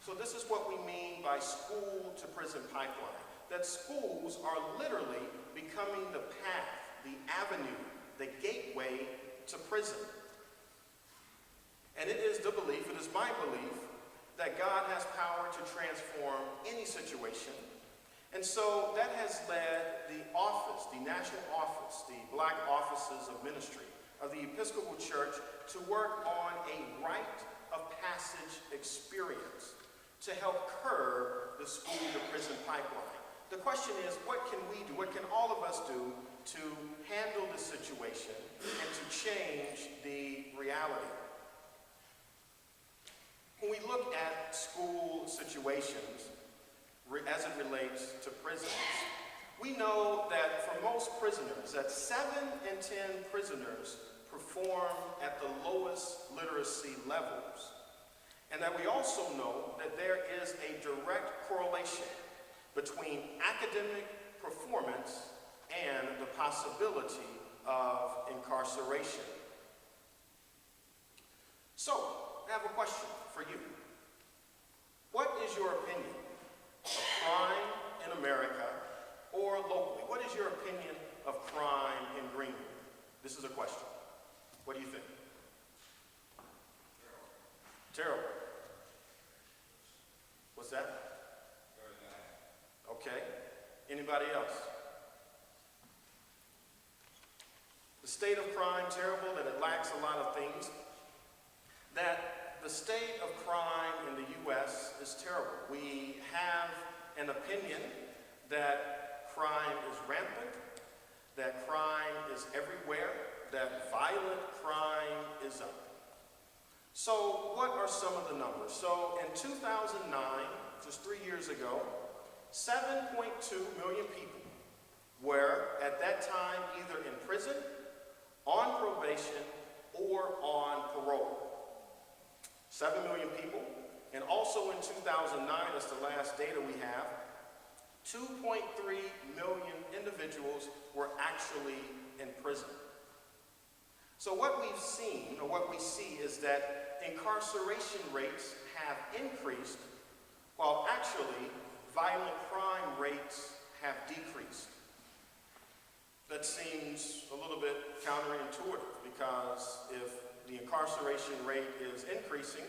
So this is what we mean by school to prison pipeline. That schools are literally becoming the path, the avenue, the gateway to prison. And it is the belief, it is my belief, that God has power to transform any situation. And so that has led the office, the national office, the black offices of ministry of the Episcopal Church to work on a rite of passage experience to help curb the school to prison pipeline. The question is, what can we do? What can all of us do to handle the situation and to change the reality? When we look at school situations as it relates to prisons, we know that for most prisoners, that 7 in 10 prisoners perform at the lowest literacy levels. And that we also know that there is a direct correlation between academic performance and the possibility of incarceration. So, I have a question for you. What is your opinion of crime in America or locally? What is your opinion of crime in Greenwood? This is a question. What do you think? Terrible. What's that? Very bad. Okay. Anybody else? The state of crime, terrible, that it lacks a lot of things. That the state of crime in the U.S. is terrible. We have an opinion that crime is rampant, that crime is everywhere, that violent crime is up. So what are some of the numbers? So in 2009, just 3 years ago, 7.2 million people were at that time either in prison, on probation, or on parole. 7 million people. And also in 2009, that's the last data we have, 2.3 million individuals were actually in prison. So what we've seen, or what we see, is that incarceration rates have increased, while actually violent crime rates have decreased. That seems a little bit counterintuitive, because if the incarceration rate is increasing,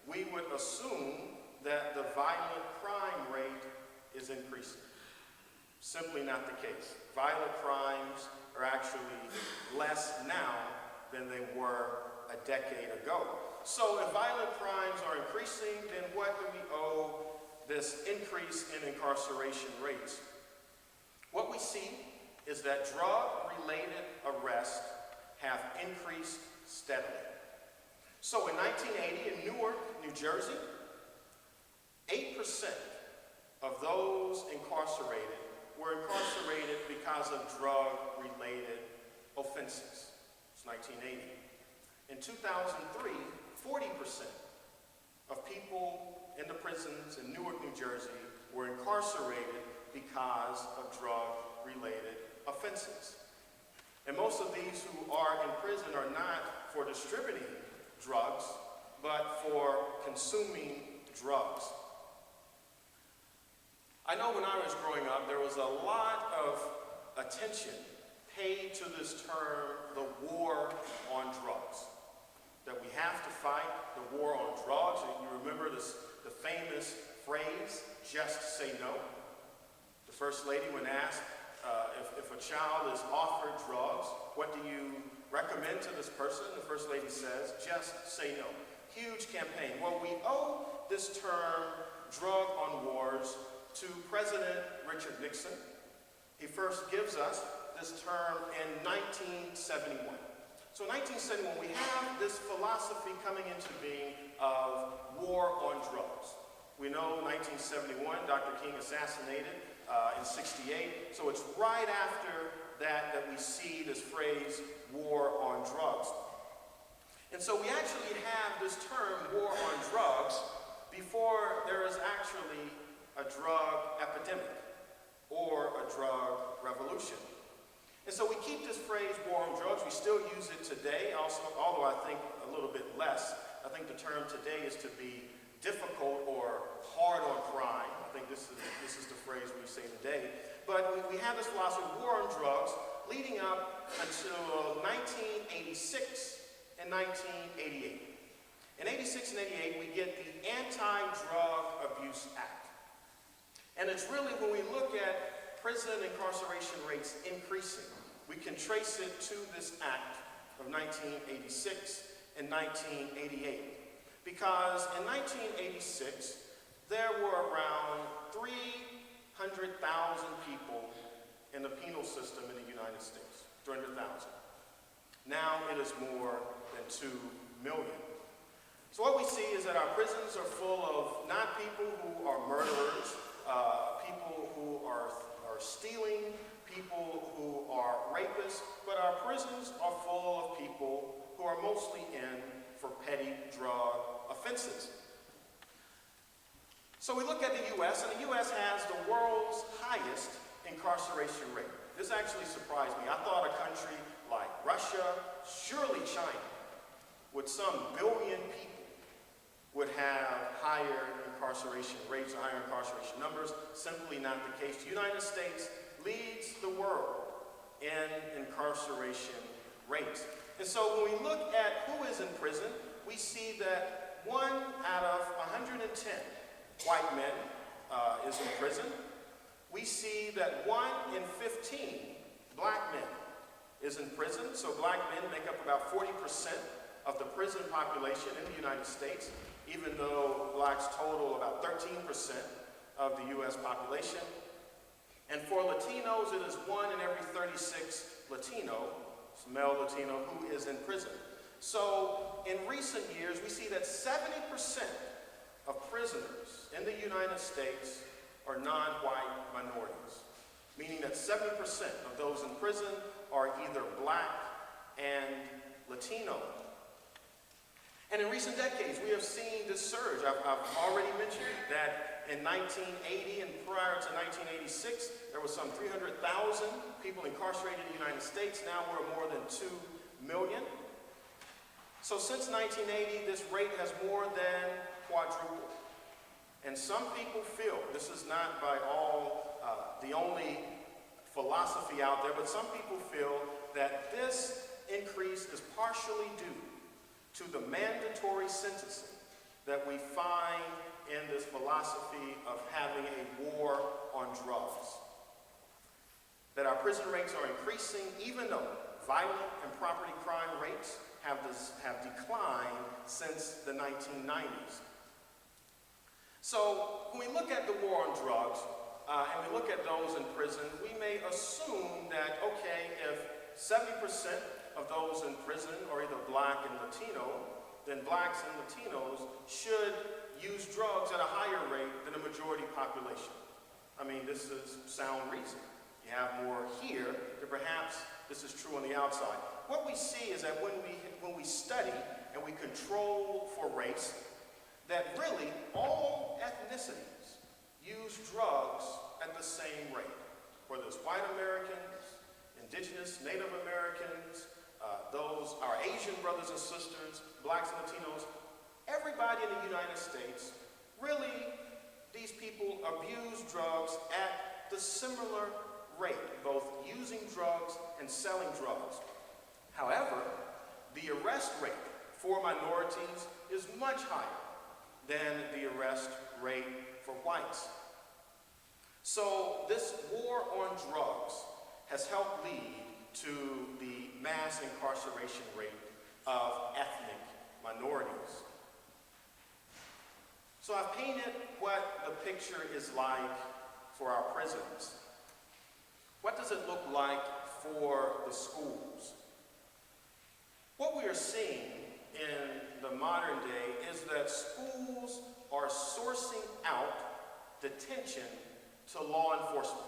we would assume that the violent crime rate is increasing. Simply not the case. Violent crimes are actually less now than they were a decade ago. So if violent crimes are increasing, then what do we owe this increase in incarceration rates? What we see is that drug-related arrests have increased steadily. So in 1980 in Newark, New Jersey, 8% of those incarcerated were incarcerated because of drug-related offenses. It's 1980. In 2003, 40% of people in the prisons in Newark, New Jersey were incarcerated because of drug-related offenses. And most of these who are in prison are not for distributing drugs, but for consuming drugs. I know when I was growing up, there was a lot of attention paid to this term, the war on drugs. That we have to fight the war on drugs. And you remember the famous phrase, just say no. The First Lady, when asked if a child is offered drugs, what do you recommend to this person? The First Lady says, just say no. Huge campaign. Well, we owe this term, drug on wars, to President Richard Nixon. He first gives us this term in 1971. So in 1971, we have this philosophy coming into being of war on drugs. We know 1971, Dr. King assassinated in 68. So it's right after that we see this phrase, war on drugs. And so we actually have this term, war on drugs, before there is actually a drug epidemic or a drug revolution. And so we keep this phrase, war on drugs. We still use it today, also, although I think a little bit less. I think the term today is to be difficult or we had this philosophy of war on drugs leading up until 1986 and 1988. In 86 and 88, we get the Anti-Drug Abuse Act. And it's really, when we look at prison incarceration rates increasing, we can trace it to this act of 1986 and 1988. Because in 1986, there were around 300,000 people in the penal system in the United States, 300,000. Now it is more than 2 million. So what we see is that our prisons are full of not people who are murderers, people who are stealing, people who are rapists, but our prisons are full of people who are mostly in for petty drug offenses. So we look at the U.S., and the U.S. has the world's highest incarceration rate. This actually surprised me. I thought a country like Russia, surely China, with some billion people, would have higher incarceration rates, higher incarceration numbers. Simply not the case. The United States leads the world in incarceration rates. And so when we look at who is in prison, we see that 1 out of 110 white men is in prison. We see that 1 in 15 black men is in prison. So black men make up about 40% of the prison population in the United States, even though blacks total about 13% of the U.S. population. And for Latinos, it is 1 in every 36 Latino, male Latino, who is in prison. So in recent years, we see that 70% of prisoners in the United States are non-white minorities, meaning that 70% of those in prison are either black and Latino. And in recent decades, we have seen this surge. I've already mentioned that in 1980 and prior to 1986, there was some 300,000 people incarcerated in the United States. Now we're more than 2 million. So since 1980, this rate has more than quadrupled. And some people feel, this is not by all the only philosophy out there, but some people feel that this increase is partially due to the mandatory sentencing that we find in this philosophy of having a war on drugs. That our prison rates are increasing even though violent and property crime rates have declined since the 1990s. So when we look at the war on drugs and we look at those in prison, we may assume that, okay, if 70% of those in prison are either black and Latino, then blacks and Latinos should use drugs at a higher rate than the majority population. I mean, this is sound reason. You have more here, then perhaps this is true on the outside. What we see is that when we study and we control for race, that really all ethnicities use drugs at the same rate. Whether it's white Americans, indigenous, Native Americans, those our Asian brothers and sisters, blacks and Latinos, everybody in the United States, really, these people abuse drugs at the similar rate, both using drugs and selling drugs. However, the arrest rate for minorities is much higher than the arrest rate for whites. So this war on drugs has helped lead to the mass incarceration rate of ethnic minorities. So I've painted what the picture is like for our prisons. What does it look like for the schools? What we are seeing in the modern day is that schools are sourcing out detention to law enforcement.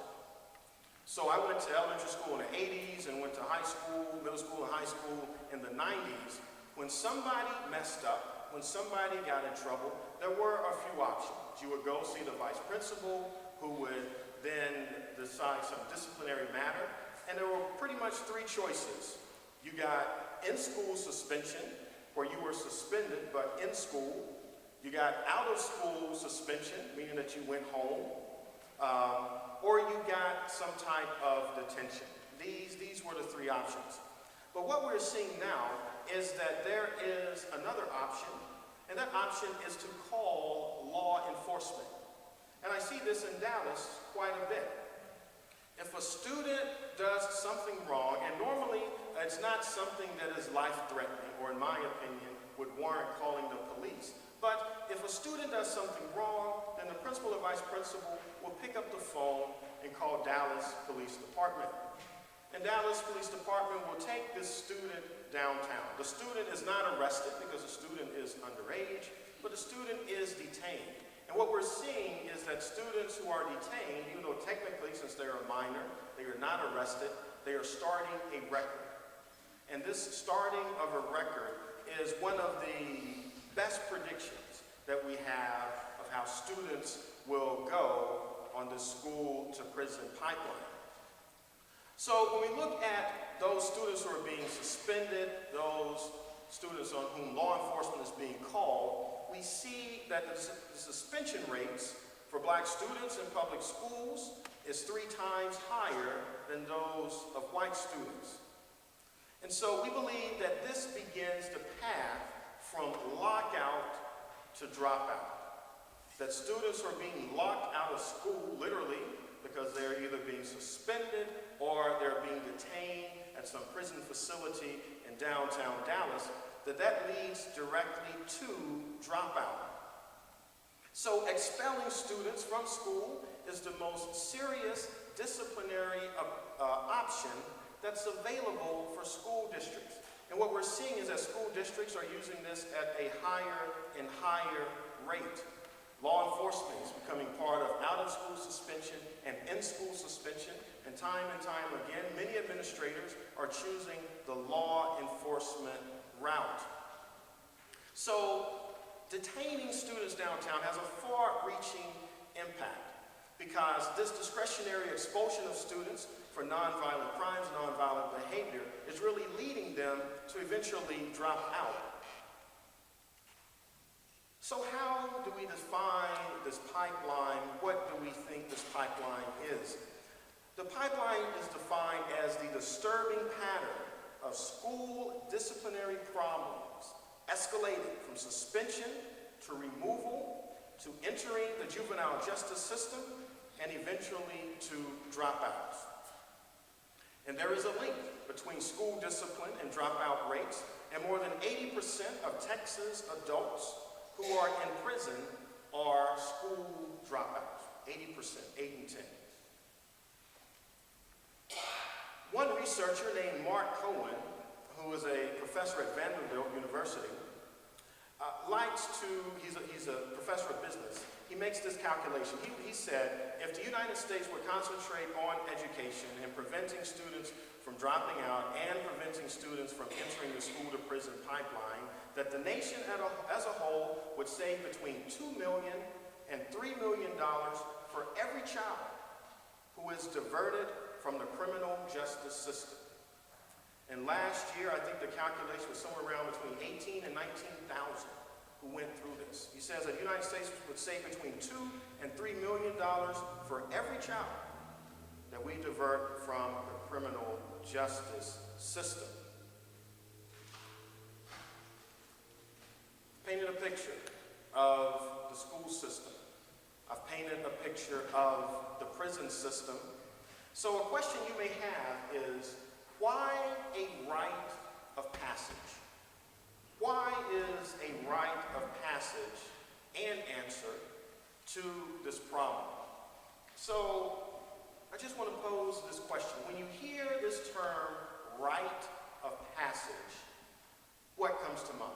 So I went to elementary school in the 80s and went to high school, middle school and high school in the 90s. When somebody messed up, when somebody got in trouble, there were a few options. You would go see the vice principal, who would then decide some disciplinary matter, and there were pretty much 3 choices. You got in-school suspension, where you were suspended but in school. You got out-of-school suspension, meaning that you went home. Or you got some type of detention. These were the three options. But what we're seeing now is that there is another option, and that option is to call law enforcement. And I see this in Dallas quite a bit. If a student does something wrong, and normally it's not something that is life-threatening, or in my opinion, would warrant calling the police, but if a student does something wrong, then the principal or vice principal will pick up the phone and call Dallas Police Department. And Dallas Police Department will take this student downtown. The student is not arrested because the student is underage, but the student is detained. And what we're seeing is that students who are detained, even though technically, since they're a minor, they are not arrested, they are starting a record. And this starting of a record is one of the best predictions that we have of how students will go on the school-to-prison pipeline. So when we look at those students who are being suspended, those students on whom law enforcement is being called, we see that the suspension rates for black students in public schools is 3 times higher than those of white students. And so we believe that this begins the path from lockout to dropout. That students are being locked out of school, literally, because they're either being suspended or they're being detained at some prison facility in downtown Dallas, that leads directly to dropout. So expelling students from school is the most serious disciplinary option that's available for school districts. And what we're seeing is that school districts are using this at a higher and higher rate. Law enforcement is becoming part of out-of-school suspension and in-school suspension, and time again, many administrators are choosing the law enforcement route. So, detaining students downtown has a far-reaching impact because this discretionary expulsion of students for nonviolent crimes, nonviolent behavior, is really leading them to eventually drop out. So how do we define this pipeline? What do we think this pipeline is? The pipeline is defined as the disturbing pattern of school disciplinary problems escalating from suspension to removal to entering the juvenile justice system and eventually to dropouts. And there is a link between school discipline and dropout rates, and more than 80% of Texas adults who are in prison are school dropouts. 80%, 8 in 10. One researcher named Mark Cohen, who is a professor at Vanderbilt University, he's a professor of business. He makes this calculation. He said, if the United States would concentrate on education and preventing students from dropping out and preventing students from entering the school-to-prison pipeline, that the nation as a whole would save between $2 million and $3 million for every child who is diverted from the criminal justice system. And last year, I think the calculation was somewhere around between 18 and 19,000 who went through this. He says that the United States would save between $2 and $3 million for every child that we divert from the criminal justice system. Painted a picture of the school system. I've painted a picture of the prison system. So a question you may have is, why a rite of passage? Why is a rite of passage an answer to this problem? So I just want to pose this question. When you hear this term, rite of passage, what comes to mind?